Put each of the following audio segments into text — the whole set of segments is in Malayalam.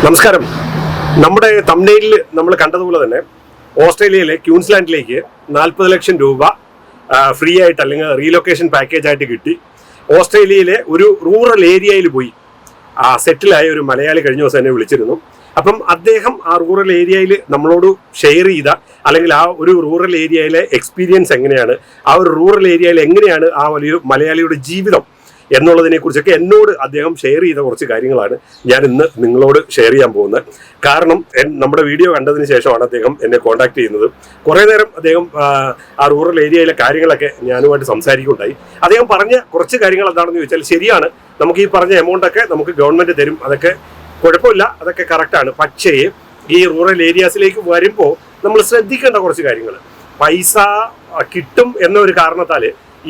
നമസ്കാരം. നമ്മുടെ തംബ്നെയിലിൽ നമ്മൾ കണ്ടതുപോലെ തന്നെ ഓസ്ട്രേലിയയിലെ ക്യൂൻസ്ലാൻഡിലേക്ക് 40 ലക്ഷം രൂപ ഫ്രീ ആയിട്ട് അല്ലെങ്കിൽ റീലൊക്കേഷൻ പാക്കേജ് ആയിട്ട് കിട്ടി. ഓസ്ട്രേലിയയിലെ ഒരു റൂറൽ ഏരിയയിൽ പോയി സെറ്റിലായ ഒരു മലയാളി കഴിഞ്ഞ ദിവസം എന്നെ വിളിച്ചിരുന്നു. അപ്പം അദ്ദേഹം ആ റൂറൽ ഏരിയയിൽ നമ്മളോട് ഷെയർ ചെയ്ത അല്ലെങ്കിൽ ആ ഒരു റൂറൽ ഏരിയയിലെ എക്സ്പീരിയൻസ് എങ്ങനെയാണ്, ആ ഒരു റൂറൽ ഏരിയയിൽ എങ്ങനെയാണ് ആ വലിയ മലയാളിയുടെ ജീവിതം എന്നുള്ളതിനെ കുറിച്ചൊക്കെ എന്നോട് അദ്ദേഹം ഷെയർ ചെയ്ത കുറച്ച് കാര്യങ്ങളാണ് ഞാൻ ഇന്ന് നിങ്ങളോട് ഷെയർ ചെയ്യാൻ പോകുന്നത്. കാരണം നമ്മുടെ വീഡിയോ കണ്ടതിന് ശേഷമാണ് അദ്ദേഹം എന്നെ കോൺടാക്ട് ചെയ്യുന്നത്. കുറേ നേരം അദ്ദേഹം ആ റൂറൽ ഏരിയയിലെ കാര്യങ്ങളൊക്കെ ഞാനുമായിട്ട് സംസാരിക്കുകയുണ്ടായി. അദ്ദേഹം പറഞ്ഞ കുറച്ച് കാര്യങ്ങൾ എന്താണെന്ന് ചോദിച്ചാൽ, ശരിയാണ്, നമുക്ക് ഈ പറഞ്ഞ എമൗണ്ടൊക്കെ നമുക്ക് ഗവൺമെൻറ് തരും, അതൊക്കെ കുഴപ്പമില്ല, അതൊക്കെ കറക്റ്റാണ്. പക്ഷേ ഈ റൂറൽ ഏരിയാസിലേക്ക് വരുമ്പോൾ നമ്മൾ ശ്രദ്ധിക്കേണ്ട കുറച്ച് കാര്യങ്ങൾ, പൈസ കിട്ടും എന്നൊരു കാരണത്താൽ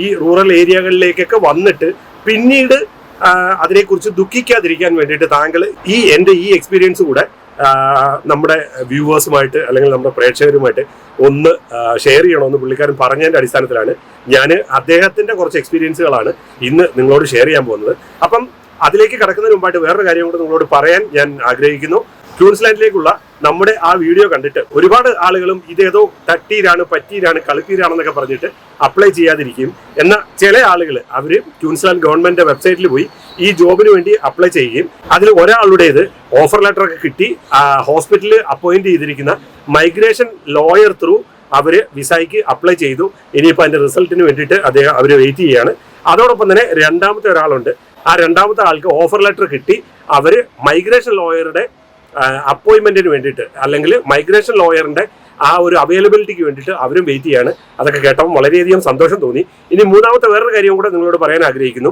ഈ റൂറൽ ഏരിയകളിലേക്കൊക്കെ വന്നിട്ട് പിന്നീട് അതിനെക്കുറിച്ച് ദുഃഖിക്കാതിരിക്കാൻ വേണ്ടിയിട്ട് താങ്കൾ എൻ്റെ ഈ എക്സ്പീരിയൻസ് കൂടെ നമ്മുടെ വ്യൂവേഴ്സുമായിട്ട് അല്ലെങ്കിൽ നമ്മുടെ പ്രേക്ഷകരുമായിട്ട് ഒന്ന് ഷെയർ ചെയ്യണമെന്ന് പുള്ളിക്കാരൻ പറഞ്ഞതിൻ്റെ അടിസ്ഥാനത്തിലാണ് ഞാൻ അദ്ദേഹത്തിൻ്റെ കുറച്ച് എക്സ്പീരിയൻസുകളാണ് ഇന്ന് നിങ്ങളോട് ഷെയർ ചെയ്യാൻ പോകുന്നത്. അപ്പം അതിലേക്ക് കടക്കുന്നതിന് മുമ്പായിട്ട് വേറൊരു കാര്യം കൂടെ നിങ്ങളോട് പറയാൻ ഞാൻ ആഗ്രഹിക്കുന്നു. ക്യൂൻസ്ലാൻഡിലേക്കുള്ള നമ്മുടെ ആ വീഡിയോ കണ്ടിട്ട് ഒരുപാട് ആളുകളും ഇതേതോ തട്ടീരാണ്, പറ്റീരാണ്, കളിപ്പീരാണെന്നൊക്കെ പറഞ്ഞിട്ട് അപ്ലൈ ചെയ്യാതിരിക്കും. എന്നാൽ ചില ആളുകൾ അവർ ക്യൂൻസ്ലാൻഡ് ഗവൺമെൻറ് വെബ്സൈറ്റിൽ പോയി ഈ ജോബിന് വേണ്ടി അപ്ലൈ ചെയ്യുകയും അതിൽ ഒരാളുടേത് ഓഫർ ലെറ്ററൊക്കെ കിട്ടി ഹോസ്പിറ്റലിൽ അപ്പോയിന്റ് ചെയ്തിരിക്കുന്ന മൈഗ്രേഷൻ ലോയർ ത്രൂ അവർ വിസയ്ക്ക് അപ്ലൈ ചെയ്തു. ഇനിയിപ്പോൾ അതിൻ്റെ റിസൾട്ടിന് വേണ്ടിയിട്ട് അവർ വെയിറ്റ് ചെയ്യുകയാണ്. അതോടൊപ്പം തന്നെ രണ്ടാമത്തെ ഒരാളുണ്ട്. ആ രണ്ടാമത്തെ ആൾക്ക് ഓഫർ ലെറ്റർ കിട്ടി, അവർ മൈഗ്രേഷൻ ലോയറുടെ അപ്പോയിൻമെൻറ്റിന് വേണ്ടിയിട്ട് അല്ലെങ്കിൽ മൈഗ്രേഷൻ ലോയറിൻ്റെ ആ ഒരു അവൈലബിലിറ്റിക്ക് വേണ്ടിയിട്ട് അവരും വെയിറ്റ് ചെയ്യാണ്. അതൊക്കെ കേട്ടപ്പോൾ വളരെയധികം സന്തോഷം തോന്നി. ഇനി മൂന്നാമത്തെ വേറൊരു കാര്യം കൂടെ നിങ്ങളോട് പറയാൻ ആഗ്രഹിക്കുന്നു.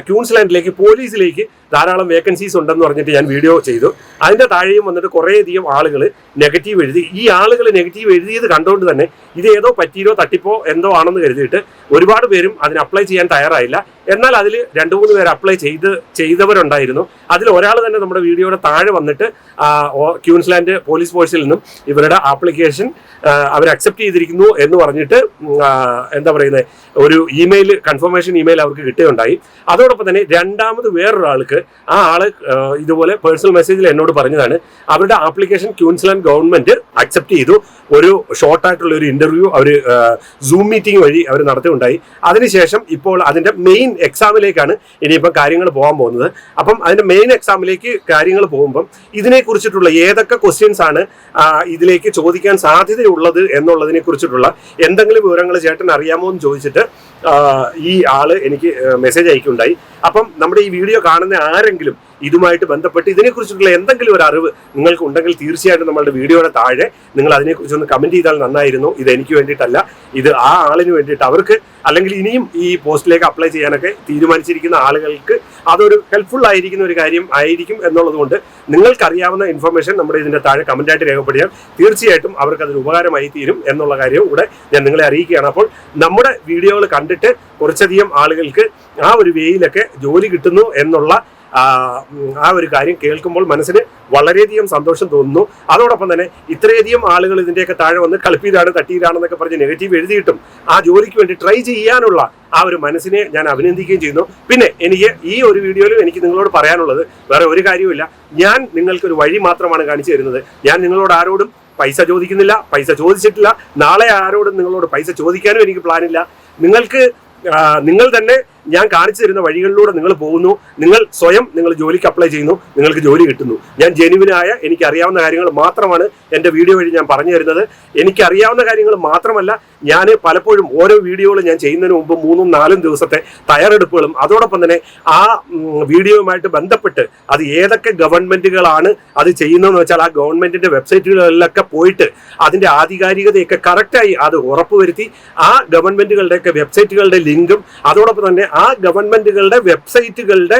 ക്യൂൻസ്ലാൻഡിലേക്ക് പോലീസിലേക്ക് ധാരാളം വേക്കൻസീസ് ഉണ്ടെന്ന് പറഞ്ഞിട്ട് ഞാൻ വീഡിയോ ചെയ്തു. അതിൻ്റെ താഴെയും വന്നിട്ട് കുറേയധികം ആളുകൾ നെഗറ്റീവ് എഴുതി. ഈ ആളുകൾ നെഗറ്റീവ് എഴുതിയത് കണ്ടുകൊണ്ട് തന്നെ ഇത് ഏതോ പറ്റീരോ തട്ടിപ്പോ എന്തോ ആണെന്ന് കരുതിയിട്ട് ഒരുപാട് പേരും അതിന് അപ്ലൈ ചെയ്യാൻ തയ്യാറായില്ല. എന്നാൽ അതിൽ 2-3 പേർ അപ്ലൈ ചെയ്തവരുണ്ടായിരുന്നു. അതിൽ ഒരാൾ തന്നെ നമ്മുടെ വീഡിയോയുടെ താഴെ വന്നിട്ട് ക്യൂൻസ്ലാൻഡ് പോലീസ് ഫോഴ്സിൽ നിന്നും ഇവരുടെ ആപ്ലിക്കേഷൻ അവർ അക്സെപ്റ്റ് ചെയ്തിരിക്കുന്നു എന്ന് പറഞ്ഞിട്ട് എന്താ പറയുന്നത് ഒരു ഇമെയിൽ, കൺഫർമേഷൻ ഇമെയിൽ അവർക്ക് കിട്ടുകയുണ്ടായി. അതോടൊപ്പം തന്നെ രണ്ടാമത് വേറൊരാൾക്ക് ആ ആള് ഇതുപോലെ പേഴ്സണൽ മെസ്സേജിൽ എന്നോട് പറഞ്ഞതാണ് അവരുടെ ആപ്ലിക്കേഷൻ ക്യൂൻസ്ലാൻഡ് ഗവൺമെന്റ് അക്സെപ്റ്റ് ചെയ്തു. ഒരു ഷോർട്ടായിട്ടുള്ള ഒരു ഇന്റർവ്യൂ അവർ സൂം മീറ്റിംഗ് വഴി അവർ നടത്തുകയുണ്ടായി. അതിനുശേഷം ഇപ്പോൾ അതിൻ്റെ മെയിൻ എക്സാമിലേക്കാണ് ഇനിയിപ്പം കാര്യങ്ങൾ പോകാൻ പോകുന്നത്. അപ്പം അതിൻ്റെ മെയിൻ എക്സാമിലേക്ക് കാര്യങ്ങൾ പോകുമ്പം ഇതിനെക്കുറിച്ചിട്ടുള്ള ഏതൊക്കെ ക്വസ്റ്റ്യൻസ് ആണ് ഇതിലേക്ക് ചോദിക്കാൻ സാധ്യതയുള്ളത് എന്നുള്ളതിനെ കുറിച്ചിട്ടുള്ള എന്തെങ്കിലും വിവരങ്ങൾ ചേട്ടൻ അറിയാമോ എന്ന് ചോദിച്ചിട്ട് ഈ ആള് എനിക്ക് മെസ്സേജ് അയക്കുകയുണ്ടായി. അപ്പം നമ്മുടെ ഈ വീഡിയോ കാണുന്ന ആരെങ്കിലും ഇതുമായിട്ട് ബന്ധപ്പെട്ട് ഇതിനെക്കുറിച്ചിട്ടുള്ള എന്തെങ്കിലും ഒരു അറിവ് നിങ്ങൾക്ക് ഉണ്ടെങ്കിൽ തീർച്ചയായിട്ടും നമ്മളുടെ വീഡിയോയുടെ താഴെ നിങ്ങൾ അതിനെക്കുറിച്ചൊന്ന് കമൻറ്റ് ചെയ്താൽ നന്നായിരുന്നു. ഇത് എനിക്ക് വേണ്ടിയിട്ടല്ല, ഇത് ആ ആളിന് വേണ്ടിയിട്ട്, അവർക്ക് അല്ലെങ്കിൽ ഇനിയും ഈ പോസ്റ്റിലേക്ക് അപ്ലൈ ചെയ്യാനൊക്കെ തീരുമാനിച്ചിരിക്കുന്ന ആളുകൾക്ക് അതൊരു ഹെൽപ്ഫുൾ ആയിരിക്കുന്ന ഒരു കാര്യം ആയിരിക്കും എന്നുള്ളത് കൊണ്ട് നിങ്ങൾക്കറിയാവുന്ന ഇൻഫർമേഷൻ നമ്മുടെ ഇതിൻ്റെ താഴെ കമൻറ്റായിട്ട് രേഖപ്പെടുത്തിയാൽ തീർച്ചയായിട്ടും അവർക്ക് അതൊരു ഉപകാരമായി തീരും എന്നുള്ള കാര്യവും കൂടെ ഞാൻ നിങ്ങളെ അറിയിക്കുകയാണ്. അപ്പോൾ നമ്മുടെ വീഡിയോകൾ കണ്ടിട്ട് കുറച്ചധികം ആളുകൾക്ക് ആ ഒരു വേയിലൊക്കെ ജോലി കിട്ടുന്നു എന്നുള്ള ആ ഒരു കാര്യം കേൾക്കുമ്പോൾ മനസ്സിന് വളരെയധികം സന്തോഷം തോന്നുന്നു. അതോടൊപ്പം തന്നെ ഇത്രയധികം ആളുകൾ ഇതിൻ്റെയൊക്കെ താഴെ വന്ന് കളിപ്പീരാണ്, തട്ടീരാണെന്നൊക്കെ പറഞ്ഞ് നെഗറ്റീവ് എഴുതിയിട്ടും ആ ജോലിക്ക് വേണ്ടി ട്രൈ ചെയ്യാനുള്ള ആ ഒരു മനസ്സിനെ ഞാൻ അഭിനന്ദിക്കുകയും ചെയ്യുന്നു. പിന്നെ എനിക്ക് ഈ ഒരു വീഡിയോയിലും എനിക്ക് നിങ്ങളോട് പറയാനുള്ളത് വേറെ ഒരു കാര്യവുമില്ല. ഞാൻ നിങ്ങൾക്കൊരു വഴി മാത്രമാണ് കാണിച്ചു തരുന്നത്. ഞാൻ നിങ്ങളോട് ആരോടും പൈസ ചോദിക്കുന്നില്ല, പൈസ ചോദിച്ചിട്ടില്ല, നാളെ ആരോടും നിങ്ങളോട് പൈസ ചോദിക്കാനും എനിക്ക് പ്ലാനില്ല. നിങ്ങൾ തന്നെ ഞാൻ കാണിച്ചു തരുന്ന വഴികളിലൂടെ നിങ്ങൾ പോകുന്നു, നിങ്ങൾ ജോലിക്ക് അപ്ലൈ ചെയ്യുന്നു, നിങ്ങൾക്ക് ജോലി കിട്ടുന്നു. ഞാൻ ജെനുവിനായ എനിക്കറിയാവുന്ന കാര്യങ്ങൾ മാത്രമാണ് എൻ്റെ വീഡിയോ വഴി ഞാൻ പറഞ്ഞു തരുന്നത്. എനിക്കറിയാവുന്ന കാര്യങ്ങൾ മാത്രമല്ല, ഞാൻ പലപ്പോഴും ഓരോ വീഡിയോകൾ ഞാൻ ചെയ്യുന്നതിന് മുമ്പ് 3-4 ദിവസത്തെ തയ്യാറെടുപ്പുകളും അതോടൊപ്പം തന്നെ ആ വീഡിയോയുമായിട്ട് ബന്ധപ്പെട്ട് അത് ഏതൊക്കെ ഗവൺമെൻറ്റുകളാണ് അത് ചെയ്യുന്നതെന്ന് വെച്ചാൽ ആ ഗവൺമെൻറ്റിൻ്റെ വെബ്സൈറ്റുകളിലൊക്കെ പോയിട്ട് അതിൻ്റെ ആധികാരികതയൊക്കെ കറക്റ്റായി അത് ഉറപ്പുവരുത്തി ആ ഗവൺമെൻറ്റുകളുടെയൊക്കെ വെബ്സൈറ്റുകളുടെ ലിങ്കും അതോടൊപ്പം തന്നെ ആ ഗവൺമെൻറ്റുകളുടെ വെബ്സൈറ്റുകളുടെ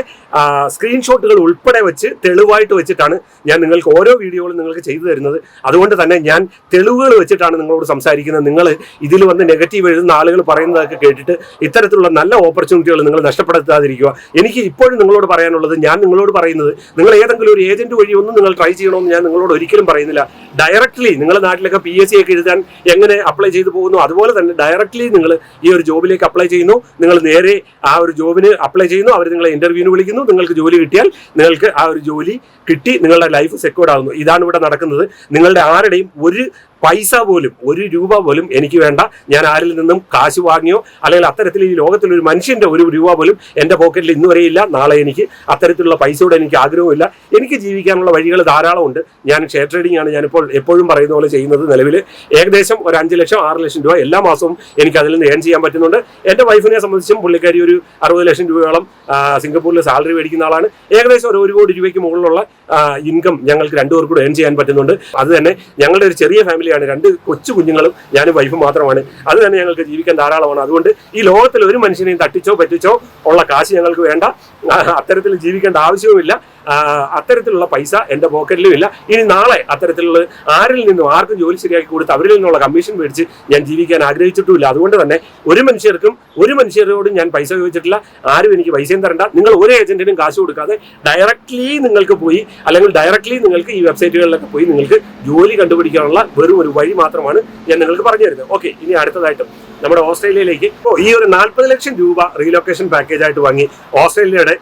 സ്ക്രീൻഷോട്ടുകൾ ഉൾപ്പെടെ വെച്ച് തെളിവായിട്ട് വെച്ചിട്ടാണ് ഞാൻ നിങ്ങൾക്ക് ഓരോ വീഡിയോകളും നിങ്ങൾക്ക് ചെയ്തു തരുന്നത്. അതുകൊണ്ട് തന്നെ ഞാൻ തെളിവുകൾ വെച്ചിട്ടാണ് നിങ്ങളോട് സംസാരിക്കുന്നത്. നിങ്ങൾ ഇതിൽ വന്ന് നെഗറ്റീവ് എഴുതുന്ന ആളുകൾ പറയുന്നതൊക്കെ കേട്ടിട്ട് ഇത്തരത്തിലുള്ള നല്ല ഓപ്പർച്യൂണിറ്റികൾ നിങ്ങൾ നഷ്ടപ്പെടുത്താതിരിക്കുക. എനിക്ക് ഇപ്പോഴും നിങ്ങളോട് പറയാനുള്ളത്, ഞാൻ നിങ്ങളോട് പറയുന്നത്, നിങ്ങൾ ഏതെങ്കിലും ഒരു ഏജന്റ് വഴി ഒന്നും നിങ്ങൾ ട്രൈ ചെയ്യണമെന്ന് ഞാൻ നിങ്ങളോട് ഒരിക്കലും പറയുന്നില്ല. ഡയറക്റ്റ്ലി നിങ്ങളുടെ നാട്ടിലൊക്കെ PSC ഒക്കെ എഴുതാൻ എങ്ങനെ അപ്ലൈ ചെയ്തു പോകുന്നു അതുപോലെ തന്നെ ഡയറക്റ്റ്ലി നിങ്ങൾ ഈ ഒരു ജോബിലേക്ക് അപ്ലൈ ചെയ്യുന്നു. നിങ്ങൾ നേരെ ആ ഒരു ജോബിന് അപ്ലൈ ചെയ്യുന്നു, അവർ നിങ്ങളെ ഇന്റർവ്യൂവിന് വിളിക്കുന്നു, നിങ്ങൾക്ക് ജോലി കിട്ടിയാൽ നിങ്ങൾക്ക് ആ ഒരു ജോലി കിട്ടി, നിങ്ങളുടെ ലൈഫ് സെക്യൂർഡ് ആകുന്നു. ഇതാണ് ഇവിടെ നടക്കുന്നത്. നിങ്ങളുടെ ആരുടെയും ഒരു പൈസ പോലും, ഒരു രൂപ പോലും എനിക്ക് വേണ്ട. ഞാൻ ആരിൽ നിന്നും കാശ് വാങ്ങിയോ അല്ലെങ്കിൽ അത്തരത്തിൽ ഈ ലോകത്തിലൊരു മനുഷ്യന്റെ ഒരു രൂപ പോലും എൻ്റെ പോക്കറ്റിൽ ഇന്ന് വരെയില്ല. നാളെ എനിക്ക് അത്തരത്തിലുള്ള പൈസയോടെ എനിക്ക് ആഗ്രഹമില്ല. എനിക്ക് ജീവിക്കാനുള്ള വഴികൾ ധാരാളമുണ്ട്. ഞാൻ ഷെയർ ട്രേഡിംഗ് ആണ് ഞാനിപ്പോൾ എപ്പോഴും പറയുന്ന പോലെ ചെയ്യുന്നത്. നിലവിൽ ഏകദേശം ഒരു 5 ലക്ഷം 6 ലക്ഷം രൂപ എല്ലാ മാസവും എനിക്ക് അതിൽ നിന്ന് ഏൺ ചെയ്യാൻ പറ്റുന്നുണ്ട്. എൻ്റെ വൈഫിനെ സംബന്ധിച്ചും പുള്ളിക്കാരി ഒരു 60 ലക്ഷം രൂപയോളം സിംഗപ്പൂരിൽ സാലറി മേടിക്കുന്ന ആളാണ്. ഏകദേശം ഒരു 1 കോടി രൂപയ്ക്ക് മുകളിലുള്ള ഇൻകം ഞങ്ങൾക്ക് രണ്ടുപേർക്കും കൂടെ ഏൺ ചെയ്യാൻ പറ്റുന്നുണ്ട്. അത് തന്നെ ഞങ്ങളുടെ ഒരു ചെറിയ ഫാമിലിയാണ്, 2 കൊച്ചു കുഞ്ഞുങ്ങളും ഞാനും വൈഫും മാത്രമാണ്. അത് തന്നെ ഞങ്ങൾക്ക് ജീവിക്കാൻ ധാരാളമാണ്. അതുകൊണ്ട് ഈ ലോകത്തിൽ ഒരു മനുഷ്യനെയും തട്ടിച്ചോ പറ്റിച്ചോ ഉള്ള കാശ് ഞങ്ങൾക്ക് വേണ്ട. അത്തരത്തിൽ ജീവിക്കേണ്ട ആവശ്യവുമില്ല. അത്തരത്തിലുള്ള പൈസ എൻ്റെ പോക്കറ്റിലും ഇല്ല. ഇനി നാളെ അത്തരത്തിലുള്ള ആരിൽ നിന്നും ആർക്കും ജോലി ശരിയാക്കി കൊടുത്ത് അവരിൽ നിന്നുള്ള കമ്മീഷൻ മേടിച്ച് ഞാൻ ജീവിക്കാൻ ആഗ്രഹിച്ചിട്ടുമില്ല. അതുകൊണ്ട് തന്നെ ഒരു മനുഷ്യരോടും ഞാൻ പൈസ ചോദിച്ചിട്ടില്ല. ആരും എനിക്ക് പൈസയും തരണ്ട. നിങ്ങൾ ഒരു ഏജന്റിനും കാശ് കൊടുക്കാതെ ഡയറക്റ്റ്ലി നിങ്ങൾക്ക് പോയി അല്ലെങ്കിൽ ഡയറക്റ്റ്ലി നിങ്ങൾക്ക് ഈ വെബ്സൈറ്റുകളിലൊക്കെ പോയി നിങ്ങൾക്ക് ജോലി കണ്ടുപിടിക്കാനുള്ള വെറും ഒരു വഴി മാത്രമാണ് ഞാൻ നിങ്ങൾക്ക് പറഞ്ഞു തരുന്നത്. ഓക്കെ, ഇനി അടുത്തതായിട്ടും നമ്മുടെ ഓസ്ട്രേലിയയിലേക്ക് ഈ ഒരു 40 ലക്ഷം രൂപ റീലൊക്കേഷൻ പാക്കേജ് ആയിട്ട് വാങ്ങി ഓസ്ട്രേലിയയുടെ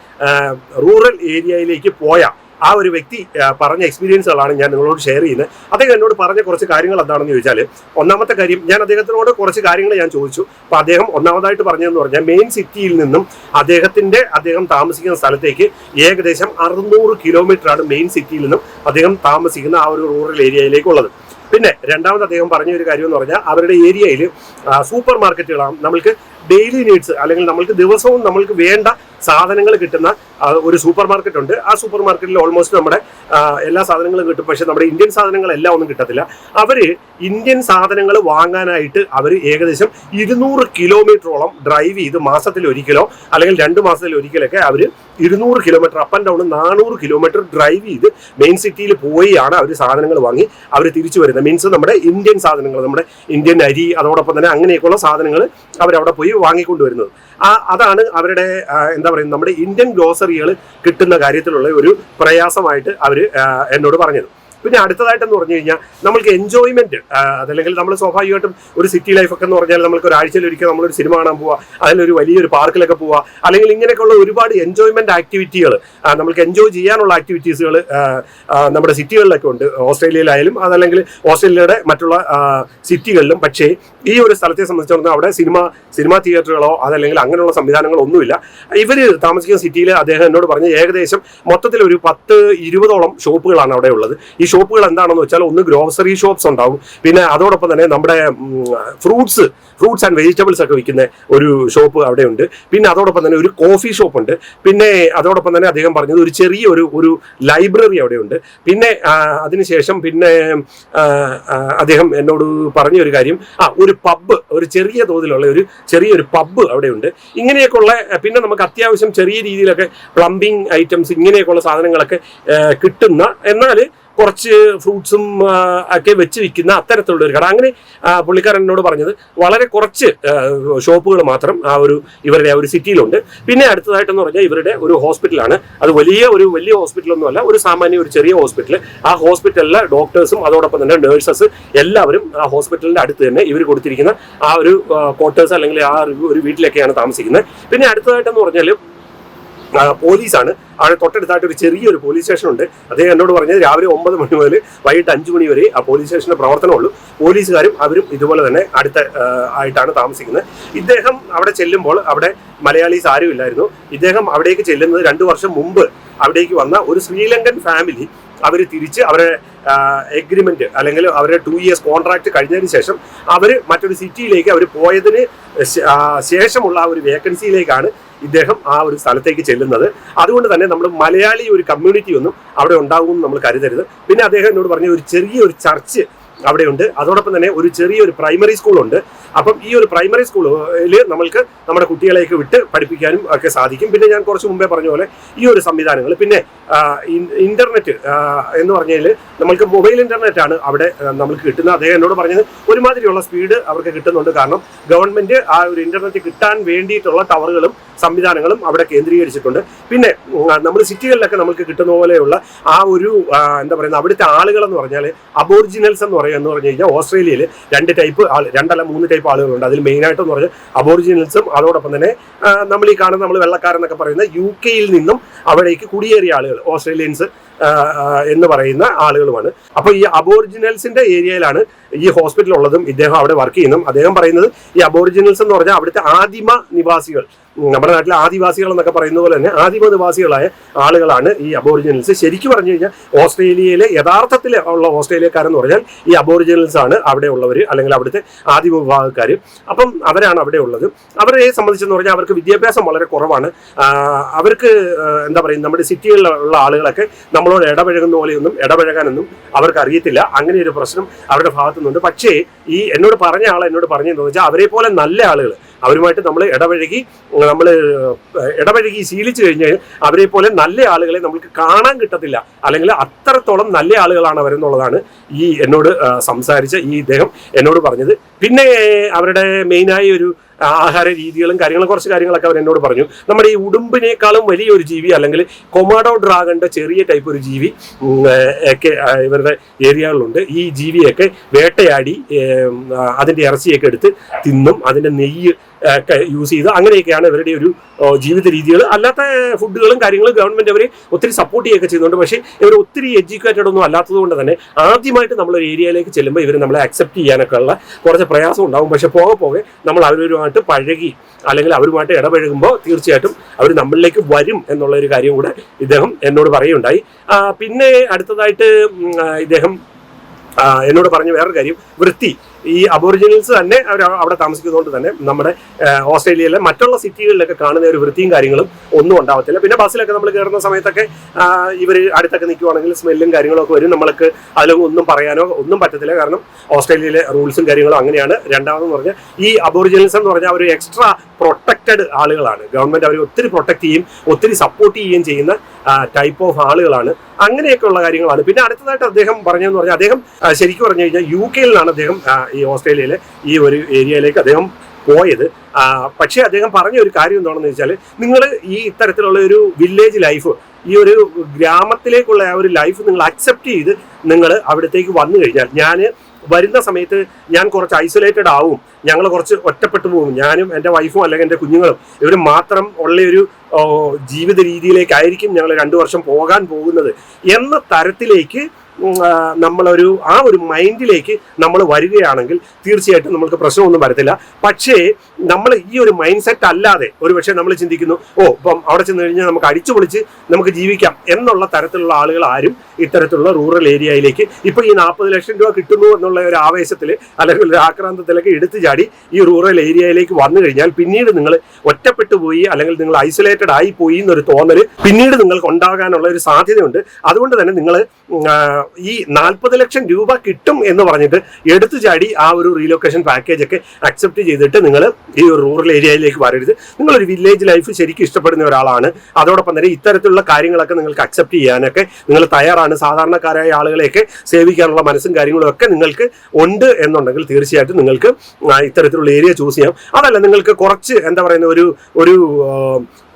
റൂറൽ ഏരിയയിലേക്ക് പോയ ആ ഒരു വ്യക്തി പറഞ്ഞ എക്സ്പീരിയൻസുകളാണ് ഞാൻ നിങ്ങളോട് ഷെയർ ചെയ്യുന്നത്. അദ്ദേഹം എന്നോട് പറഞ്ഞ കുറച്ച് കാര്യങ്ങൾ എന്താണെന്ന് ചോദിച്ചാൽ, ഒന്നാമത്തെ കാര്യം, ഞാൻ അദ്ദേഹത്തിനോട് കുറച്ച് കാര്യങ്ങൾ ഞാൻ ചോദിച്ചു. അപ്പോൾ അദ്ദേഹം ഒന്നാമതായിട്ട് പറഞ്ഞതെന്ന് പറഞ്ഞാൽ മെയിൻ സിറ്റിയിൽ നിന്നും അദ്ദേഹം താമസിക്കുന്ന സ്ഥലത്തേക്ക് ഏകദേശം 600 കിലോമീറ്ററാണ് മെയിൻ സിറ്റിയിൽ നിന്നും അദ്ദേഹം താമസിക്കുന്ന ആ ഒരു റൂറൽ ഏരിയയിലേക്കുള്ളത്. പിന്നെ രണ്ടാമത് അദ്ദേഹം പറഞ്ഞ ഒരു കാര്യം എന്ന് പറഞ്ഞാൽ അവരുടെ ഏരിയയിൽ സൂപ്പർ മാർക്കറ്റുകളാണ്. നമ്മൾക്ക് ഡെയിലി നീഡ്സ് അല്ലെങ്കിൽ നമ്മൾക്ക് ദിവസവും നമ്മൾക്ക് വേണ്ട സാധനങ്ങൾ കിട്ടുന്ന ഒരു സൂപ്പർ മാർക്കറ്റ് ഉണ്ട്. ആ സൂപ്പർ മാർക്കറ്റിൽ ഓൾമോസ്റ്റ് നമ്മുടെ എല്ലാ സാധനങ്ങളും കിട്ടും. പക്ഷെ നമ്മുടെ ഇന്ത്യൻ സാധനങ്ങളെല്ലാം ഒന്നും കിട്ടത്തില്ല. അവർ ഇന്ത്യൻ സാധനങ്ങൾ വാങ്ങാനായിട്ട് അവർ ഏകദേശം 200 കിലോമീറ്ററോളം ഡ്രൈവ് ചെയ്ത് മാസത്തിലൊരിക്കലോ അല്ലെങ്കിൽ 2 മാസത്തിലൊരിക്കലൊക്കെ അവർ 200 kilometre up and down 400 kilometre drive ചെയ്ത് മെയിൻ സിറ്റിയിൽ പോയാണ് അവർ സാധനങ്ങൾ വാങ്ങി അവർ തിരിച്ചു വരുന്നത്. മീൻസ് നമ്മുടെ ഇന്ത്യൻ സാധനങ്ങൾ, നമ്മുടെ ഇന്ത്യൻ അരി, അതോടൊപ്പം തന്നെ അങ്ങനെയൊക്കെയുള്ള സാധനങ്ങൾ അവരവിടെ പോയി വാങ്ങിക്കൊണ്ടുവരുന്നത്. അതാണ് അവരുടെ എന്താ പറയുന്നത്, നമ്മുടെ ഇന്ത്യൻ ഗ്രോസറികൾ കിട്ടുന്ന കാര്യത്തിലുള്ള ഒരു പ്രയാസമായിട്ട് അവർ എന്നോട് പറഞ്ഞത്. പിന്നെ അടുത്തതായിട്ടെന്ന് പറഞ്ഞു കഴിഞ്ഞാൽ നമ്മൾക്ക് എൻജോയ്മെന്റ്, അതല്ലെങ്കിൽ നമ്മൾ സ്വാഭാവികമായിട്ടും ഒരു സിറ്റി ലൈഫൊക്കെ എന്ന് പറഞ്ഞാൽ നമ്മൾക്ക് ഒരാഴ്ചയിലൊരിക്കൽ നമ്മളൊരു സിനിമ കാണാൻ പോവുക, അതിലൊരു വലിയൊരു പാർക്കിലൊക്കെ പോവുക, അല്ലെങ്കിൽ ഇങ്ങനെയൊക്കെയുള്ള ഒരുപാട് എൻജോയ്മെന്റ് ആക്ടിവിറ്റികൾ, നമുക്ക് എൻജോയ് ചെയ്യാനുള്ള ആക്ടിവിറ്റീസുകൾ നമ്മുടെ സിറ്റികളിലൊക്കെ ഉണ്ട്. ഓസ്ട്രേലിയയിലായാലും അതല്ലെങ്കിൽ ഓസ്ട്രേലിയയുടെ മറ്റുള്ള സിറ്റികളിലും. പക്ഷേ ഈ ഒരു സ്ഥലത്തെ സംബന്ധിച്ചിടത്തോളം അവിടെ സിനിമാ തിയേറ്ററുകളോ അതല്ലെങ്കിൽ അങ്ങനെയുള്ള സംവിധാനങ്ങളോ ഒന്നുമില്ല. ഇവർ താമസിക്കുന്ന സിറ്റിയിൽ അദ്ദേഹം എന്നോട് പറഞ്ഞ് ഏകദേശം മൊത്തത്തിൽ ഒരു 10-20ഓളം ഷോപ്പുകളാണ് അവിടെ ഉള്ളത്. ഈ ഷോപ്പുകൾ എന്താണെന്ന് വെച്ചാൽ, ഒന്ന് ഗ്രോസറി ഷോപ്സ് ഉണ്ടാവും, പിന്നെ അതോടൊപ്പം തന്നെ നമ്മുടെ ഫ്രൂട്ട്സ് ആൻഡ് വെജിറ്റബിൾസ് ഒക്കെ വിൽക്കുന്ന ഒരു ഷോപ്പ് അവിടെയുണ്ട്. പിന്നെ അതോടൊപ്പം തന്നെ ഒരു കോഫി ഷോപ്പ് ഉണ്ട്. പിന്നെ അതോടൊപ്പം തന്നെ അദ്ദേഹം പറഞ്ഞത് ഒരു ചെറിയ ഒരു ലൈബ്രറി അവിടെയുണ്ട്. പിന്നെ അതിനുശേഷം പിന്നെ അദ്ദേഹം എന്നോട് പറഞ്ഞ ഒരു കാര്യം, ഒരു പബ്ബ്, ഒരു ചെറിയ തോതിലുള്ള ചെറിയൊരു പബ്ബ് അവിടെയുണ്ട്. ഇങ്ങനെയൊക്കെയുള്ള, പിന്നെ നമുക്ക് അത്യാവശ്യം ചെറിയ രീതിയിലൊക്കെ പ്ലംബിംഗ് ഐറ്റംസ് ഇങ്ങനെയൊക്കെയുള്ള സാധനങ്ങളൊക്കെ കിട്ടുന്ന, എന്നാൽ കുറച്ച് ഫ്രൂട്ട്സും ഒക്കെ വെച്ച് വിൽക്കുന്ന അത്തരത്തിലുള്ള ഒരു കട. അങ്ങനെ പുള്ളിക്കാരൻ എന്നോട് പറഞ്ഞത് വളരെ കുറച്ച് ഷോപ്പുകൾ മാത്രം ഇവരുടെ ആ ഒരു സിറ്റിയിലുണ്ട്. പിന്നെ അടുത്തതായിട്ടെന്ന് പറഞ്ഞാൽ ഇവരുടെ ഒരു ഹോസ്പിറ്റലാണ്. അത് വലിയ ഹോസ്പിറ്റലൊന്നുമല്ല, ഒരു സാമാന്യ ഒരു ചെറിയ ഹോസ്പിറ്റൽ. ആ ഹോസ്പിറ്റലിലെ ഡോക്ടേഴ്സും അതോടൊപ്പം തന്നെ നേഴ്സസ് എല്ലാവരും ആ ഹോസ്പിറ്റലിന്റെ അടുത്ത് തന്നെ ഇവർ കൊടുത്തിരിക്കുന്ന ആ ഒരു ക്വാർട്ടേഴ്സ് അല്ലെങ്കിൽ ആ ഒരു വീട്ടിലൊക്കെയാണ് താമസിക്കുന്നത്. പിന്നെ അടുത്തതായിട്ടെന്ന് പറഞ്ഞാൽ പോലീസാണ്. അവിടെ തൊട്ടടുത്തായിട്ട് ഒരു ചെറിയൊരു പോലീസ് സ്റ്റേഷൻ ഉണ്ട്. അദ്ദേഹം എന്നോട് പറഞ്ഞത് രാവിലെ 9 മണി മുതൽ വൈകിട്ട് 5 മണി വരെ ആ പോലീസ് സ്റ്റേഷന്റെ പ്രവർത്തനമുള്ളൂ. പോലീസുകാരും അവരും ഇതുപോലെ തന്നെ ആയിട്ടാണ് താമസിക്കുന്നത്. ഇദ്ദേഹം അവിടെ ചെല്ലുമ്പോൾ അവിടെ മലയാളീസ് ആരും ഇല്ലായിരുന്നു. ഇദ്ദേഹം അവിടേക്ക് ചെല്ലുന്നത് 2 വർഷം മുമ്പ് അവിടേക്ക് വന്ന ഒരു ശ്രീലങ്കൻ ഫാമിലി അവർ തിരിച്ച് അവരുടെ എഗ്രിമെന്റ് അല്ലെങ്കിൽ അവരുടെ 2 ഇയേഴ്സ് കോൺട്രാക്ട് കഴിഞ്ഞതിന് ശേഷം അവർ മറ്റൊരു സിറ്റിയിലേക്ക് അവർ പോയതിന് ശേഷമുള്ള ആ ഒരു വേക്കൻസിയിലേക്കാണ് ഇദ്ദേഹം ആ ഒരു സ്ഥലത്തേക്ക് ചെല്ലുന്നത്. അതുകൊണ്ട് തന്നെ നമ്മൾ മലയാളി ഒരു കമ്മ്യൂണിറ്റി ഒന്നും അവിടെ ഉണ്ടാകുമെന്ന് നമ്മൾ കരുതരുത്. പിന്നെ അദ്ദേഹം എന്നോട് പറഞ്ഞ ഒരു ചെറിയൊരു ചർച്ച് അവിടെയുണ്ട്. അതോടൊപ്പം തന്നെ ഒരു ചെറിയൊരു പ്രൈമറി സ്കൂളുണ്ട്. അപ്പം ഈ ഒരു പ്രൈമറി സ്കൂളിൽ നമ്മൾക്ക് നമ്മുടെ കുട്ടികളെയൊക്കെ വിട്ട് പഠിപ്പിക്കാനും ഒക്കെ സാധിക്കും. പിന്നെ ഞാൻ കുറച്ച് മുമ്പേ പറഞ്ഞ പോലെ ഈ ഒരു സംവിധാനങ്ങൾ, പിന്നെ ഇന്റർനെറ്റ് എന്ന് പറഞ്ഞാൽ നമ്മൾക്ക് മൊബൈൽ ഇന്റർനെറ്റ് ആണ് അവിടെ നമുക്ക് കിട്ടുന്നത്. അദ്ദേഹം എന്നോട് പറഞ്ഞത് ഒരുമാതിരിയുള്ള സ്പീഡ് അവർക്ക് കിട്ടുന്നുണ്ട്. കാരണം ഗവൺമെന്റ് ആ ഒരു ഇന്റർനെറ്റ് കിട്ടാൻ വേണ്ടിയിട്ടുള്ള ടവറുകളും സംവിധാനങ്ങളും അവിടെ കേന്ദ്രീകരിച്ചിട്ടുണ്ട്. പിന്നെ നമ്മൾ സിറ്റികളിലൊക്കെ നമുക്ക് കിട്ടുന്ന പോലെയുള്ള ആ ഒരു എന്താ പറയുക, അവിടുത്തെ ആളുകൾ എന്ന് പറഞ്ഞാൽ അബോറിജിനൽസ് എന്ന് പറഞ്ഞു കഴിഞ്ഞാൽ ഓസ്ട്രേലിയയിൽ 2 ടൈപ്പ് 2 അല്ല 3 ടൈപ്പ് ടൈപ്പ് ആളുകളുണ്ട്. അതിൽ മെയിനായിട്ടെന്ന് പറഞ്ഞാൽ അബോറിജിനൽസും അതോടൊപ്പം തന്നെ നമ്മൾ ഈ കാണുന്ന നമ്മൾ വെള്ളക്കാരെന്നൊക്കെ പറയുന്ന UK നിന്നും അവിടേക്ക് കുടിയേറിയ ആളുകൾ, ഓസ്ട്രേലിയൻസ് എന്ന് പറയുന്ന ആളുകളുമാണ്. അപ്പോൾ ഈ അബോറിജിനൽസിന്റെ ഏരിയയിലാണ് ഈ ഹോസ്പിറ്റൽ ഉള്ളതും ഇദ്ദേഹം അവിടെ വർക്ക് ചെയ്യുന്നതും. അദ്ദേഹം പറയുന്നത് ഈ അബോറിജിനൽസ് എന്ന് പറഞ്ഞാൽ അവിടുത്തെ ആദിമ നിവാസികൾ, നമ്മുടെ നാട്ടിലെ ആദിവാസികൾ എന്നൊക്കെ പറയുന്ന പോലെ തന്നെ ആദിമ നിവാസികളായ ആളുകളാണ് ഈ അബോറിജിനൽസ്. ശരിക്കും പറഞ്ഞു കഴിഞ്ഞാൽ ഓസ്ട്രേലിയയിലെ യഥാർത്ഥത്തിൽ ഉള്ള ഓസ്ട്രേലിയക്കാരെന്ന് പറഞ്ഞാൽ ഈ അബോറിജിനൽസ് ആണ് അവിടെ ഉള്ളവർ, അല്ലെങ്കിൽ അവിടുത്തെ ആദിമ വിഭാഗക്കാർ. അപ്പം അവരാണ് അവിടെ ഉള്ളത്. അവരെ സംബന്ധിച്ചെന്ന് പറഞ്ഞാൽ അവർക്ക് വിദ്യാഭ്യാസം വളരെ കുറവാണ്. അവർക്ക് എന്താ പറയുക, നമ്മുടെ സിറ്റികളിലുള്ള ആളുകളൊക്കെ നമ്മളോട് ഇടപഴകുന്ന പോലെയൊന്നും ഇടപഴകാനൊന്നും അവർക്ക് അറിയത്തില്ല. അങ്ങനെ ഒരു പ്രശ്നം അവരുടെ ഭാഗത്തുനിന്നുണ്ട്. പക്ഷേ ഈ എന്നോട് പറഞ്ഞ ആൾ എന്നോട് പറഞ്ഞതെന്ന് വെച്ചാൽ അവരെ പോലെ നല്ല ആളുകൾ, അവരുമായിട്ട് നമ്മൾ ഇടപഴകി ശീലിച്ചു കഴിഞ്ഞാൽ അവരെ പോലെ നല്ല ആളുകളെ നമുക്ക് കാണാൻ കിട്ടത്തില്ല, അല്ലെങ്കിൽ അത്രത്തോളം നല്ല ആളുകളാണ് അവരെന്നുള്ളതാണ് ഈ എന്നോട് സംസാരിച്ച ഈ ഇദ്ദേഹം എന്നോട് പറഞ്ഞത്. പിന്നെ അവരുടെ മെയിനായി ഒരു ആഹാര രീതികളും കാര്യങ്ങളും കുറച്ച് കാര്യങ്ങളൊക്കെ അവർ എന്നോട് പറഞ്ഞു. നമ്മുടെ ഈ ഉടുമ്പിനേക്കാളും വലിയൊരു ജീവി, അല്ലെങ്കിൽ കൊമാഡോ ഡ്രാഗന്റെ ചെറിയ ടൈപ്പ് ഒരു ജീവി ഒക്കെ ഇവരുടെ ഏരിയകളിലുണ്ട്. ഈ ജീവിയൊക്കെ വേട്ടയാടി അതിൻ്റെ ഇറച്ചിയൊക്കെ എടുത്ത് തിന്നും, അതിൻ്റെ നെയ്യ് ഒക്കെ യൂസ് ചെയ്ത് അങ്ങനെയൊക്കെയാണ് ഇവരുടെ ഒരു ജീവിത രീതികൾ. അല്ലാത്ത ഫുഡുകളും കാര്യങ്ങളും ഗവൺമെൻറ് അവരെ ഒത്തിരി സപ്പോർട്ട് ചെയ്യുകയൊക്കെ ചെയ്യുന്നുണ്ട്. പക്ഷേ ഇവർ ഒത്തിരി എഡ്യൂക്കേറ്റഡ് ഒന്നും അല്ലാത്തത് കൊണ്ട് തന്നെ ആദ്യമായിട്ട് നമ്മളൊരു ഏരിയയിലേക്ക് ചെല്ലുമ്പോൾ ഇവർ നമ്മളെ അക്സെപ്റ്റ് ചെയ്യാനൊക്കെ ഉള്ള കുറച്ച് പ്രയാസം ഉണ്ടാകും. പക്ഷെ പോകെ നമ്മൾ അവരുമായിട്ട് പഴകി അല്ലെങ്കിൽ അവരുമായിട്ട് ഇടപഴകുമ്പോൾ തീർച്ചയായിട്ടും അവർ നമ്മളിലേക്ക് വരും എന്നുള്ള ഒരു കാര്യം കൂടെ ഇദ്ദേഹം എന്നോട് പറയുകയുണ്ടായി. പിന്നെ അടുത്തതായിട്ട് ഇദ്ദേഹം എന്നോട് പറഞ്ഞ വേറൊരു കാര്യം, വൃത്തി. ഈ അബോറിജിനൽസ് തന്നെ അവർ അവിടെ താമസിക്കുന്നതുകൊണ്ട് തന്നെ നമ്മുടെ ഓസ്ട്രേലിയയിലെ മറ്റുള്ള സിറ്റികളിലൊക്കെ കാണുന്ന ഒരു വൃത്തിയും കാര്യങ്ങളും ഒന്നും ഉണ്ടാവത്തില്ല. പിന്നെ ബസ്സിലൊക്കെ നമ്മൾ കയറുന്ന സമയത്തൊക്കെ ഇവർ അടുത്തൊക്കെ നിൽക്കുവാണെങ്കിൽ സ്മെല്ലും കാര്യങ്ങളൊക്കെ വരും. നമ്മൾക്ക് അതിലൊന്നും ഒന്നും പറയാനോ ഒന്നും പറ്റത്തില്ല. കാരണം ഓസ്ട്രേലിയയിലെ റൂൾസും കാര്യങ്ങളും അങ്ങനെയാണ്. രണ്ടാമതെന്ന് പറഞ്ഞാൽ ഈ അബോറിജിനൽസ് എന്ന് പറഞ്ഞാൽ അവർ എക്സ്ട്രാ പ്രൊട്ടക്റ്റഡ് ആളുകളാണ്. ഗവൺമെൻറ് അവർ ഒത്തിരി പ്രൊട്ടക്ട് ചെയ്യും, ഒത്തിരി സപ്പോർട്ട് ചെയ്യുകയും ചെയ്യുന്ന ടൈപ്പ് ഓഫ് ആളുകളാണ്. അങ്ങനെയൊക്കെയുള്ള കാര്യങ്ങളാണ്. പിന്നെ അടുത്തതായിട്ട് അദ്ദേഹം പറഞ്ഞതെന്ന് പറഞ്ഞാൽ അദ്ദേഹം ശരിക്കും പറഞ്ഞു കഴിഞ്ഞാൽ UK അദ്ദേഹം ഈ ഓസ്ട്രേലിയയിലെ ഈ ഒരു ഏരിയയിലേക്ക് അദ്ദേഹം പോയത്. പക്ഷേ അദ്ദേഹം പറഞ്ഞ ഒരു കാര്യം എന്താണെന്ന് വെച്ചാൽ, നിങ്ങൾ ഈ ഇത്തരത്തിലുള്ള ഒരു വില്ലേജ് ലൈഫ്, ഈ ഒരു ഗ്രാമത്തിലേക്കുള്ള ആ ഒരു ലൈഫ് നിങ്ങൾ അക്സെപ്റ്റ് ചെയ്ത് നിങ്ങൾ അവിടത്തേക്ക് വന്നു കഴിഞ്ഞാൽ, ഞാൻ വരുന്ന സമയത്ത് ഞാൻ കുറച്ച് ഐസൊലേറ്റഡ് ആവും, ഞങ്ങൾ കുറച്ച് ഒറ്റപ്പെട്ടു പോകും, ഞാനും എൻ്റെ വൈഫും അല്ലെങ്കിൽ എൻ്റെ കുഞ്ഞുങ്ങളും ഇവർ മാത്രം ഉള്ളൊരു ജീവിത രീതിയിലേക്കായിരിക്കും ഞങ്ങൾ 2 വർഷം പോകാൻ പോകുന്നത് എന്ന തരത്തിലേക്ക് നമ്മളൊരു ആ ഒരു മൈൻഡിലേക്ക് നമ്മൾ വരികയാണെങ്കിൽ തീർച്ചയായിട്ടും നമുക്ക് പ്രശ്നമൊന്നും വരത്തില്ല. പക്ഷേ നമ്മൾ ഈ ഒരു മൈൻഡ് സെറ്റ് അല്ലാതെ ഒരു പക്ഷേ നമ്മൾ ചിന്തിക്കുന്നു, ഇപ്പം അവിടെ ചെന്ന് കഴിഞ്ഞാൽ നമുക്ക് അടിച്ചു പൊളിച്ച് നമുക്ക് ജീവിക്കാം എന്നുള്ള തരത്തിലുള്ള ആളുകൾ ആരും ഇത്തരത്തിലുള്ള റൂറൽ ഏരിയയിലേക്ക് ഇപ്പോൾ ഈ 40 ലക്ഷം രൂപ കിട്ടുന്നു എന്നുള്ള ഒരു ആവേശത്തിൽ അല്ലെങ്കിൽ ഒരു ആക്രാന്തത്തിലൊക്കെ എടുത്തു ചാടി ഈ റൂറൽ ഏരിയയിലേക്ക് വന്നു കഴിഞ്ഞാൽ പിന്നീട് നിങ്ങൾ ഒറ്റപ്പെട്ടു പോയി അല്ലെങ്കിൽ നിങ്ങൾ ഐസൊലേറ്റഡ് ആയി പോയി എന്നൊരു തോന്നൽ പിന്നീട് നിങ്ങൾക്ക് ഉണ്ടാകാനുള്ള ഒരു സാധ്യതയുണ്ട്. അതുകൊണ്ട് തന്നെ നിങ്ങൾ ഈ 40 ലക്ഷം രൂപ കിട്ടും എന്ന് പറഞ്ഞിട്ട് എടുത്തു ചാടി ആ ഒരു റീലൊക്കേഷൻ പാക്കേജ് ഒക്കെ അക്സെപ്റ്റ് ചെയ്തിട്ട് നിങ്ങൾ ഈ ഒരു റൂറൽ ഏരിയയിലേക്ക് വരരുത്. നിങ്ങളൊരു വില്ലേജ് ലൈഫ് ശരിക്കും ഇഷ്ടപ്പെടുന്ന ഒരാളാണ്, അതോടൊപ്പം തന്നെ ഇത്തരത്തിലുള്ള കാര്യങ്ങളൊക്കെ നിങ്ങൾക്ക് അക്സെപ്റ്റ് ചെയ്യാനൊക്കെ നിങ്ങൾ തയ്യാറാണ്, സാധാരണക്കാരായ ആളുകളെയൊക്കെ സേവിക്കാനുള്ള മനസ്സും കാര്യങ്ങളും ഒക്കെ നിങ്ങൾക്ക് ഉണ്ട് എന്നുണ്ടെങ്കിൽ തീർച്ചയായിട്ടും നിങ്ങൾക്ക് ഇത്തരത്തിലുള്ള ഏരിയ ചൂസ് ചെയ്യാം. അതല്ല നിങ്ങൾക്ക് കുറച്ച് എന്താ പറയുന്ന ഒരു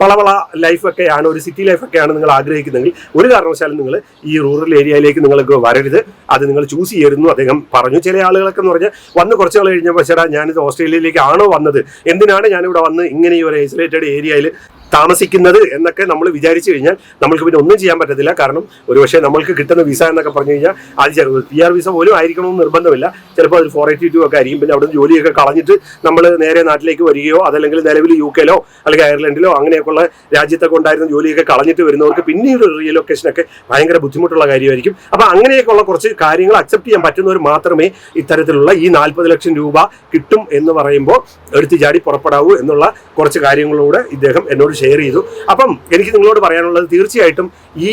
പളവള ലൈഫൊക്കെയാണ്, ഒരു സിറ്റി ലൈഫൊക്കെയാണ് നിങ്ങൾ ആഗ്രഹിക്കുന്നതെങ്കിൽ ഒരു കാരണവശാലും നിങ്ങൾ ഈ റൂറൽ ഏരിയയിലേക്ക് നിങ്ങൾക്ക് വരരുത്, അത് നിങ്ങൾ ചൂസ് ചെയ്യരുന്നു അദ്ദേഹം പറഞ്ഞു. ചില ആളുകളൊക്കെ എന്ന് പറഞ്ഞാൽ വന്ന് കുറച്ച് നാൾ കഴിഞ്ഞപ്പോൾ ചേട്ടാ ഞാനിത് ഓസ്ട്രേലിയയിലേക്ക് ആണോ വന്നത്, എന്തിനാണ് ഞാനിവിടെ വന്ന് ഇങ്ങനെ ഈ ഒരു ഐസൊലേറ്റഡ് ഏരിയയിൽ താമസിക്കുന്നത് എന്നൊക്കെ നമ്മൾ വിചാരിച്ചു കഴിഞ്ഞാൽ നമ്മൾക്ക് പിന്നെ ഒന്നും ചെയ്യാൻ പറ്റത്തില്ല. കാരണം ഒരുപക്ഷെ നമ്മൾക്ക് കിട്ടുന്ന വിസ എന്നൊക്കെ പറഞ്ഞു കഴിഞ്ഞാൽ അത് PR വിസ പോലും ആയിരിക്കണമെന്ന് നിർബന്ധമില്ല. ചിലപ്പോൾ അത് 482 ഒക്കെ ആയിരിക്കും. പിന്നെ അവിടുന്ന് ജോലിയൊക്കെ കളഞ്ഞിട്ട് നമ്മൾ നേരെ നാട്ടിലേക്ക് വരികയോ അതല്ലെങ്കിൽ നിലവിൽ UK അല്ലെങ്കിൽ അയർലൻഡിലോ അങ്ങനെയൊക്കെയുള്ള രാജ്യത്തൊക്കെ ഉണ്ടായിരുന്ന ജോലിയൊക്കെ കളഞ്ഞിട്ട് വരുന്നവർക്ക് പിന്നീട് റീലൊക്കേഷനൊക്കെ ഭയങ്കര ബുദ്ധിമുട്ടുള്ള കാര്യമായിരിക്കും. അപ്പോൾ അങ്ങനെയൊക്കെയുള്ള കുറച്ച് കാര്യങ്ങൾ അക്സെപ്റ്റ് ചെയ്യാൻ പറ്റുന്നവർ മാത്രമേ ഇത്തരത്തിലുള്ള ഈ 40 ലക്ഷം രൂപ കിട്ടും എന്ന് പറയുമ്പോൾ എടുത്തു ചാടി പുറപ്പെടാവൂ എന്നുള്ള കുറച്ച് കാര്യങ്ങളൂടെ ഇദ്ദേഹം എന്നോട് ഷെയർ ചെയ്തു. അപ്പം എനിക്ക് നിങ്ങളോട് പറയാനുള്ളത്, തീർച്ചയായിട്ടും ഈ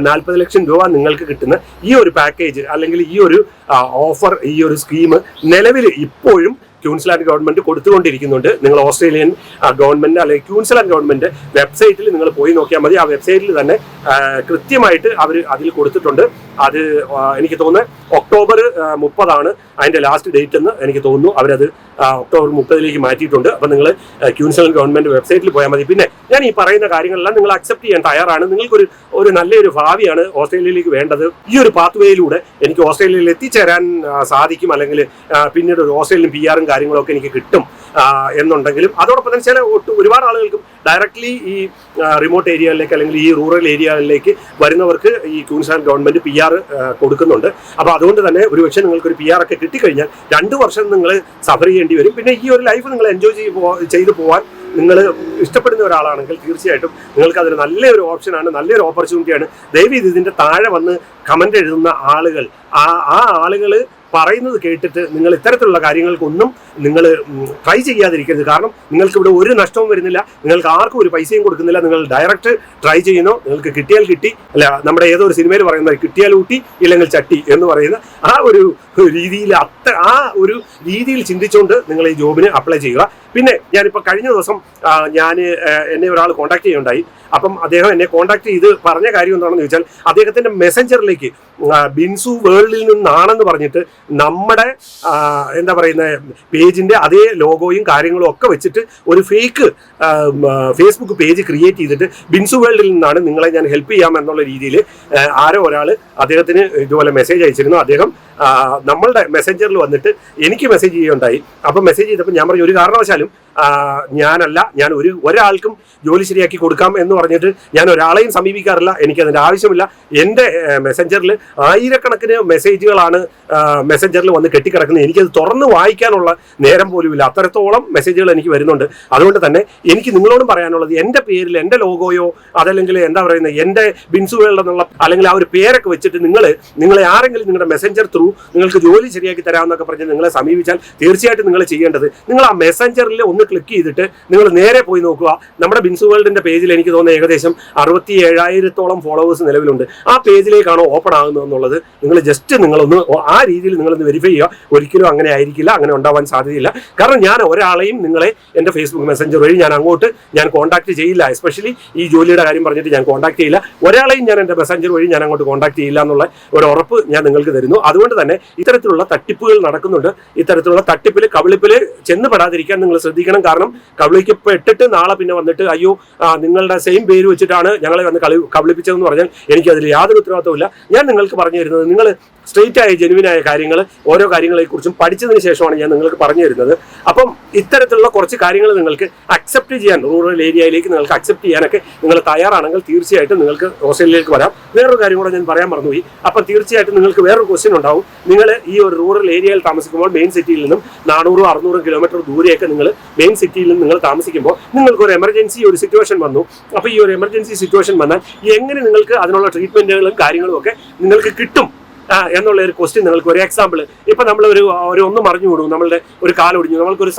40 ലക്ഷം രൂപ നിങ്ങൾക്ക് കിട്ടുന്ന ഈ ഒരു പാക്കേജ് അല്ലെങ്കിൽ ഈ ഒരു ഓഫർ, ഈ ഒരു സ്കീം നിലവിൽ ഇപ്പോഴും ക്യൂൻസ്ലാൻഡ് ഗവൺമെന്റ് കൊടുത്തുകൊണ്ടിരിക്കുന്നുണ്ട്. നിങ്ങൾ ഓസ്ട്രേലിയൻ ഗവൺമെന്റ് അല്ലെങ്കിൽ ക്യൂൻസ്ലാൻഡ് ഗവൺമെന്റ് വെബ്സൈറ്റിൽ നിങ്ങൾ പോയി നോക്കിയാൽ മതി. ആ വെബ്സൈറ്റിൽ തന്നെ കൃത്യമായിട്ട് അവർ അതിൽ കൊടുത്തിട്ടുണ്ട്. അത് എനിക്ക് തോന്നുന്നത് ഒക്ടോബർ 30 അതിൻ്റെ ലാസ്റ്റ് ഡേറ്റ് എന്ന് എനിക്ക് തോന്നുന്നു. അവരത് ഒക്ടോബർ 30 മാറ്റിയിട്ടുണ്ട്. അപ്പോൾ നിങ്ങൾ ക്യൂൻസ്ലാൻഡ് ഗവൺമെൻറ് വെബ്സൈറ്റിൽ പോയാൽ മതി. പിന്നെ ഞാൻ ഈ പറയുന്ന കാര്യങ്ങളെല്ലാം നിങ്ങൾ അക്സെപ്റ്റ് ചെയ്യാൻ തയ്യാറാണ്. നിങ്ങൾക്കൊരു നല്ലൊരു ഭാവിയാണ് ഓസ്ട്രേലിയയിലേക്ക് വേണ്ടത്. ഈ ഒരു പാത്ത് വേയിലൂടെ എനിക്ക് ഓസ്ട്രേലിയയിൽ എത്തിച്ചേരാൻ സാധിക്കും, അല്ലെങ്കിൽ പിന്നീട് ഒരു ഓസ്ട്രേലിയൻ PR കാര്യങ്ങളൊക്കെ എനിക്ക് കിട്ടും എന്നുണ്ടെങ്കിലും, അതോടൊപ്പം തന്നെ ഒരുപാട് ആളുകൾക്കും ഡയറക്റ്റ്ലി ഈ റിമോട്ട് ഏരിയകളിലേക്ക് അല്ലെങ്കിൽ ഈ റൂറൽ ഏരിയകളിലേക്ക് വരുന്നവർക്ക് ഈ ക്യൂൻസ്ലാൻഡ് ഗവൺമെൻറ് PR കൊടുക്കുന്നുണ്ട്. അപ്പോൾ അതുകൊണ്ട് തന്നെ ഒരുപക്ഷെ നിങ്ങൾക്കൊരു PR ഒക്കെ കിട്ടിക്കഴിഞ്ഞാൽ 2 വർഷം നിങ്ങൾ സഫർ ചെയ്യേണ്ടി വരും. പിന്നെ ഈ ഒരു ലൈഫ് നിങ്ങൾ എൻജോയ് ചെയ്തു പോകാൻ നിങ്ങൾ ഇഷ്ടപ്പെടുന്ന ഒരാളാണെങ്കിൽ തീർച്ചയായിട്ടും നിങ്ങൾക്ക് അതൊരു നല്ലൊരു ഓപ്ഷനാണ്, നല്ലൊരു ഓപ്പർച്യൂണിറ്റിയാണ്. ദയവ് ഇതിൻ്റെ താഴെ വന്ന് കമൻ്റ് എഴുതുന്ന ആളുകൾ ആ ആളുകൾ പറയുന്നത് കേട്ടിട്ട് നിങ്ങൾ ഇത്തരത്തിലുള്ള കാര്യങ്ങൾക്കൊന്നും നിങ്ങൾ ട്രൈ ചെയ്യാതിരിക്കരുത്. കാരണം നിങ്ങൾക്ക് ഇവിടെ ഒരു നഷ്ടവും വരുന്നില്ല, നിങ്ങൾക്ക് ആർക്കും ഒരു പൈസയും കൊടുക്കുന്നില്ല. നിങ്ങൾ ഡയറക്റ്റ് ട്രൈ ചെയ്യുന്നു, നിങ്ങൾക്ക് കിട്ടിയാൽ കിട്ടി, അല്ല നമ്മുടെ ഏതോ ഒരു സിനിമയിൽ പറയുന്നത് കിട്ടിയാൽ ഊട്ടി ഇല്ലെങ്കിൽ ചട്ടി എന്ന് പറയുന്ന ആ ഒരു രീതിയിൽ ചിന്തിച്ചുകൊണ്ട് നിങ്ങൾ ഈ ജോബിന് അപ്ലൈ ചെയ്യുക. പിന്നെ ഞാനിപ്പോൾ കഴിഞ്ഞ ദിവസം എന്നെ ഒരാൾ കോൺടാക്ട് ചെയ്യുകയുണ്ടായി. അപ്പം അദ്ദേഹം എന്നെ കോൺടാക്ട് ചെയ്ത് പറഞ്ഞ കാര്യം എന്താണെന്ന് ചോദിച്ചാൽ, അദ്ദേഹത്തിൻ്റെ മെസ്സഞ്ചറിലേക്ക് ബിൻസു വേൾഡിൽ നിന്നാണെന്ന് പറഞ്ഞിട്ട് നമ്മുടെ എന്താ പറയുന്ന പേജിൻ്റെ അതേ ലോഗോയും കാര്യങ്ങളും ഒക്കെ വെച്ചിട്ട് ഒരു ഫേക്ക് ഫേസ്ബുക്ക് പേജ് ക്രിയേറ്റ് ചെയ്തിട്ട് ബിൻസു വേൾഡിൽ നിന്നാണ് നിങ്ങളെ ഞാൻ ഹെൽപ്പ് ചെയ്യാം എന്നുള്ള രീതിയിൽ ആരോ ഒരാൾ അദ്ദേഹത്തിന് ഇതുപോലെ മെസ്സേജ് അയച്ചിരുന്നു. അദ്ദേഹം നമ്മളുടെ മെസ്സഞ്ചറിൽ വന്നിട്ട് എനിക്ക് മെസ്സേജ് ചെയ്യുകയുണ്ടായി. അപ്പം മെസ്സേജ് ചെയ്തപ്പോൾ ഞാൻ പറഞ്ഞു, ഒരു കാരണവശാലും ഞാൻ ഒരാൾക്കും ജോലി ശരിയാക്കി കൊടുക്കാം എന്ന് പറഞ്ഞിട്ട് ഞാൻ ഒരാളെയും സമീപിക്കാറില്ല. എനിക്കതിൻ്റെ ആവശ്യമില്ല. എൻ്റെ മെസ്സഞ്ചറിൽ ആയിരക്കണക്കിന് മെസ്സേജുകളാണ് മെസ്സഞ്ചറിൽ വന്ന് കെട്ടിക്കിടക്കുന്നത്. എനിക്കത് തുറന്ന് വായിക്കാനുള്ള നേരം പോലുമില്ല. അത്രത്തോളം മെസ്സേജുകൾ എനിക്ക് വരുന്നുണ്ട്. അതുകൊണ്ട് തന്നെ എനിക്ക് നിങ്ങളോടും പറയാനുള്ളത്, എൻ്റെ പേരിൽ എൻ്റെ ലോഗോയോ അതല്ലെങ്കിൽ എന്താ പറയുന്നത് എൻ്റെ ബിൻസു വേൾഡ് എന്നുള്ള അല്ലെങ്കിൽ ആ ഒരു പേരൊക്കെ വെച്ചിട്ട് നിങ്ങളെ ആരെങ്കിലും നിങ്ങളുടെ മെസ്സഞ്ചർ ത്രൂ നിങ്ങൾക്ക് ജോലി ശരിയാക്കി തരാമെന്നൊക്കെ പറഞ്ഞ് നിങ്ങളെ സമീപിച്ചാൽ തീർച്ചയായിട്ടും നിങ്ങൾ ചെയ്യേണ്ടത്, നിങ്ങൾ ആ മെസ്സഞ്ചറിൽ ഒന്ന് ക്ലിക്ക് ചെയ്തിട്ട് നിങ്ങൾ നേരെ പോയി നോക്കുക. നമ്മുടെ ബിൻസു വേൾഡിൻ്റെ പേജിൽ എനിക്ക് തോന്നുന്നത് ഏകദേശം 67,000-ഓളം ഫോളോവേഴ്സ് നിലവിലുണ്ട്. ആ പേജിലേക്കാണോ ഓപ്പൺ ആകുന്നതെന്നുള്ളത് നിങ്ങൾ ജസ്റ്റ് നിങ്ങളൊന്ന് ആ രീതിയിൽ നിങ്ങളൊന്ന് വെരിഫൈ ചെയ്യുക. ഒരിക്കലും അങ്ങനെ ആയിരിക്കില്ല, അങ്ങനെ ഉണ്ടാവാൻ സാധ്യതയില്ല. കാരണം ഞാൻ ഒരാളെയും നിങ്ങളെ എൻ്റെ ഫേസ്ബുക്ക് മെസ്സഞ്ചർ വഴി ഞാൻ കോൺടാക്ട് ചെയ്യില്ല. എസ്പെഷ്യലി ഈ ജോലിയുടെ കാര്യം പറഞ്ഞിട്ട് ഞാൻ കോൺടാക്ട് ചെയ്യില്ല. ഒരാളെയും ഞാൻ എൻ്റെ മെസ്സഞ്ചർ വഴി ഞാൻ അങ്ങോട്ട് കോൺടാക്ട് ചെയ്യില്ല എന്നുള്ള ഒരു ഉറപ്പ് ഞാൻ നിങ്ങൾക്ക് തരുന്നു. അതുകൊണ്ട് തന്നെ ഇത്തരത്തിലുള്ള തട്ടിപ്പുകൾ നടക്കുന്നുണ്ട്. ഇത്തരത്തിലുള്ള കബളിപ്പിൽ ചെന്ന് പെടാതിരിക്കാൻ നിങ്ങൾ ശ്രദ്ധിക്കണം. കാരണം കബളിക്കപ്പെട്ടിട്ട് നാളെ പിന്നെ വന്നിട്ട് അയ്യോ നിങ്ങളുടെ സെയിം പേര് വെച്ചിട്ടാണ് ഞങ്ങളെ വന്ന് കബളിപ്പിച്ചതെന്ന് പറഞ്ഞാൽ എനിക്കതിൽ യാതൊരു ഉത്തരവാദിത്തവുമില്ല. ഞാൻ നിങ്ങൾക്ക് പറഞ്ഞു തരുന്നത്, നിങ്ങൾ സ്ട്രെയിറ്റ് ആയ ജെനുവിനായ കാര്യങ്ങൾ ഓരോ കാര്യങ്ങളെക്കുറിച്ചും പഠിച്ചതിന് ശേഷമാണ് ഞാൻ നിങ്ങൾക്ക് പറഞ്ഞു തരുന്നത്. അപ്പം ഇത്തരത്തിലുള്ള കുറച്ച് കാര്യങ്ങൾ നിങ്ങൾക്ക് അക്സെപ്റ്റ് ചെയ്യാൻ, റൂറൽ ഏരിയയിലേക്ക് നിങ്ങൾക്ക് അക്സെപ്റ്റ് ചെയ്യാനൊക്കെ നിങ്ങൾ തയ്യാറാണെങ്കിൽ തീർച്ചയായിട്ടും നിങ്ങൾക്ക് ഓസ്ട്രേലിയയിലേക്ക് വരാം. വേറൊരു കാര്യം കൂടെ ഞാൻ പറയാൻ മറന്നുപോയി. അപ്പം തീർച്ചയായിട്ടും നിങ്ങൾക്ക് വേറൊരു ക്വസ്റ്റ്യൻ ഉണ്ടാവും. നിങ്ങൾ ഈ ഒരു റൂറൽ ഏരിയയിൽ താമസിക്കുമ്പോൾ മെയിൻ സിറ്റിയിൽ നിന്നും 400-600 കിലോമീറ്റർ ദൂരെയൊക്കെ മെയിൻ സിറ്റിയിൽ നിന്ന് നിങ്ങൾ താമസിക്കുമ്പോൾ നിങ്ങൾക്ക് ഒരു എമർജൻസി ഒരു സിറ്റുവേഷൻ വന്നു. അപ്പോൾ ഈ ഒരു എമർജൻസി സിറ്റുവേഷൻ വന്നാൽ എങ്ങനെ നിങ്ങൾക്ക് അതിനുള്ള ട്രീറ്റ്മെന്റുകളും കാര്യങ്ങളും ഒക്കെ നിങ്ങൾക്ക് കിട്ടും എന്നുള്ള ഒരു ക്വസ്റ്റ്യൻ നിങ്ങൾക്ക് ഒരു എക്സാമ്പിൾ. ഇപ്പം നമ്മൾ ഒന്ന് മറിഞ്ഞു വിടും, നമ്മളുടെ ഒരു കാലൊടിഞ്ഞു, നമ്മൾക്കൊരു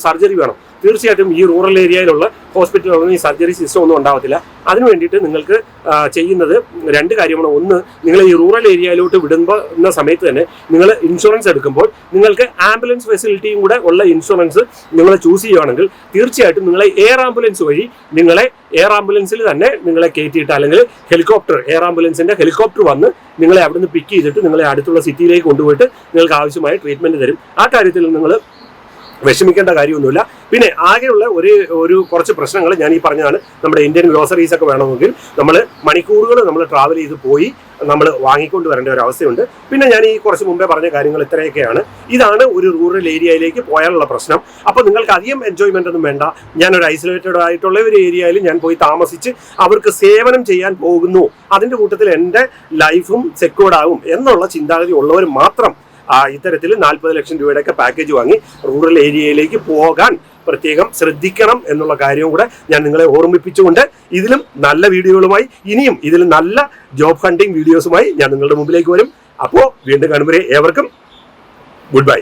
സർജറി വേണം. തീർച്ചയായിട്ടും ഈ റൂറൽ ഏരിയയിലുള്ള ഹോസ്പിറ്റലുകളൊന്നും ഈ സർജറി സിസ്റ്റം ഒന്നും ഉണ്ടാവത്തില്ല. അതിന് വേണ്ടിയിട്ട് നിങ്ങൾക്ക് ചെയ്യുന്നത് 2 കാര്യമാണ്. ഒന്ന്, നിങ്ങൾ ഈ റൂറൽ ഏരിയയിലോട്ട് വിടുന്ന സമയത്ത് തന്നെ നിങ്ങൾ ഇൻഷുറൻസ് എടുക്കുമ്പോൾ നിങ്ങൾക്ക് ആംബുലൻസ് ഫെസിലിറ്റിയും കൂടെ ഉള്ള ഇൻഷുറൻസ് നിങ്ങൾ ചൂസ് ചെയ്യുകയാണെങ്കിൽ തീർച്ചയായിട്ടും നിങ്ങളെ എയർ ആംബുലൻസ് വഴി എയർ ആംബുലൻസിൽ തന്നെ നിങ്ങളെ കയറ്റിയിട്ട്, അല്ലെങ്കിൽ എയർ ആംബുലൻസിൻ്റെ ഹെലികോപ്റ്റർ വന്ന് നിങ്ങളെ അവിടെ നിന്ന് പിക്ക് ചെയ്തിട്ട് നിങ്ങളെ അടുത്തുള്ള സിറ്റിയിലേക്ക് കൊണ്ടുപോയിട്ട് നിങ്ങൾക്ക് ആവശ്യമായ ട്രീറ്റ്മെൻറ്റ് തരും. ആ കാര്യത്തിൽ നിങ്ങൾ വിഷമിക്കേണ്ട കാര്യമൊന്നുമില്ല. പിന്നെ ആകെയുള്ള കുറച്ച് പ്രശ്നങ്ങൾ ഞാൻ ഈ പറഞ്ഞതാണ്. നമ്മുടെ ഇന്ത്യൻ ഗ്രോസറീസ് ഒക്കെ വേണമെങ്കിൽ നമ്മൾ മണിക്കൂറുകൾ നമ്മൾ ട്രാവൽ ചെയ്ത് പോയി നമ്മൾ വാങ്ങിക്കൊണ്ട് വരേണ്ട ഒരു അവസ്ഥയുണ്ട്. പിന്നെ ഞാൻ ഈ കുറച്ച് മുമ്പേ പറഞ്ഞ കാര്യങ്ങൾ ഇത്രയൊക്കെയാണ്. ഇതാണ് ഒരു റൂറൽ ഏരിയയിലേക്ക് പോയാലുള്ള പ്രശ്നം. അപ്പോൾ നിങ്ങൾക്ക് അധികം എൻജോയ്മെൻ്റ് ഒന്നും വേണ്ട. ഞാനൊരു ഐസൊലേറ്റഡ് ആയിട്ടുള്ള ഒരു ഏരിയയിൽ ഞാൻ പോയി താമസിച്ച് അവർക്ക് സേവനം ചെയ്യാൻ പോകുന്നു, അതിൻ്റെ കൂട്ടത്തിൽ എൻ്റെ ലൈഫും സെക്യൂർഡ് ആകും എന്നുള്ള ചിന്താഗതി ഉള്ളവർ മാത്രം ഇത്തരത്തിൽ 40 ലക്ഷം രൂപയുടെയൊക്കെ പാക്കേജ് വാങ്ങി റൂറൽ ഏരിയയിലേക്ക് പോകാൻ പ്രത്യേകം ശ്രദ്ധിക്കണം എന്നുള്ള കാര്യവും കൂടെ ഞാൻ നിങ്ങളെ ഓർമ്മിപ്പിച്ചുകൊണ്ട്, ഇതിലും നല്ല വീഡിയോകളുമായി ഇനിയും ഇതിലും നല്ല ജോബ് ഹണ്ടിങ് വീഡിയോസുമായി ഞാൻ നിങ്ങളുടെ മുമ്പിലേക്ക് വരും. അപ്പോൾ വീണ്ടും കാണുമ്പോൾ ഏവർക്കും ഗുഡ് ബൈ.